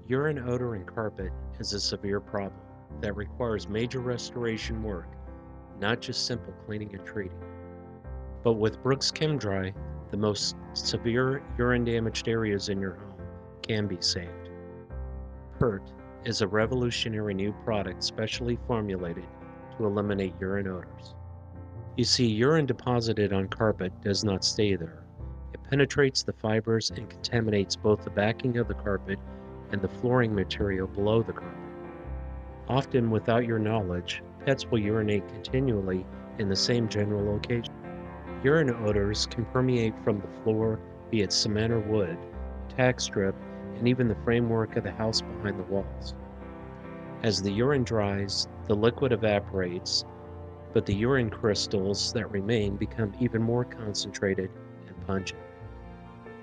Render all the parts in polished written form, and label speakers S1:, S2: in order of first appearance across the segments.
S1: Urine odor in carpet is a severe problem that requires major restoration work, not just simple cleaning and treating. But with Brooks Chem-Dry, the most severe urine damaged areas in your home can be saved. P.U.R.T is a revolutionary new product specially formulated to eliminate urine odors. You see, urine deposited on carpet does not stay there. It penetrates the fibers and contaminates both the backing of the carpet and the flooring material below the carpet. Often without your knowledge, pets will urinate continually in the same general location. Urine odors can permeate from the floor, be it cement or wood, tack strip, and even the framework of the house behind the walls. As the urine dries, the liquid evaporates, but the urine crystals that remain become even more concentrated and pungent.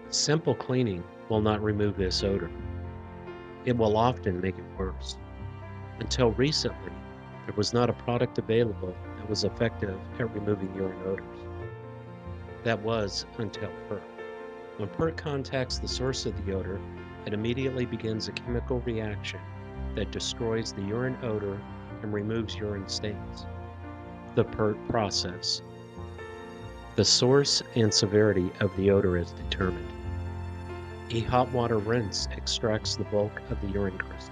S1: Simple cleaning will not remove this odor. It will often make it worse. Until recently, there was not a product available that was effective at removing urine odors. That was until P.U.R.T. When P.U.R.T contacts the source of the odor, it immediately begins a chemical reaction that destroys the urine odor and removes urine stains. The P.U.R.T process. The source and severity of the odor is determined. A hot water rinse extracts the bulk of the urine crystals.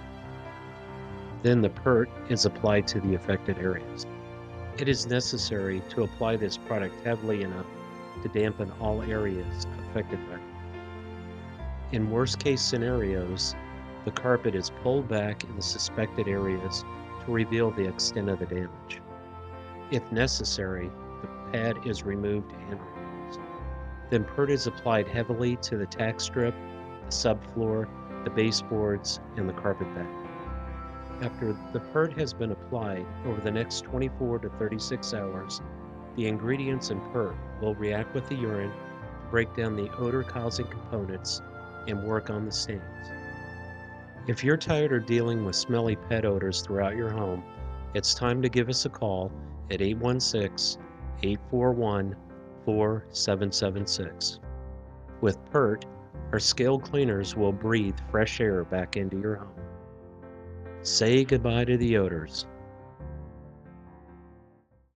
S1: Then the P.U.R.T is applied to the affected areas. It is necessary to apply this product heavily enough to dampen all areas affected by it. In worst-case scenarios, the carpet is pulled back in the suspected areas to reveal the extent of the damage. If necessary, the pad is removed and removed. Then P.U.R.T is applied heavily to the tack strip, the subfloor, the baseboards, and the carpet bed. After the P.U.R.T has been applied, over the next 24 to 36 hours, the ingredients in P.U.R.T will react with the urine to break down the odor-causing components and work on the stains. If you're tired of dealing with smelly pet odors throughout your home, it's time to give us a call at 816-841-4776. With P.U.R.T, our scaled cleaners will breathe fresh air back into your home. Say goodbye to the odors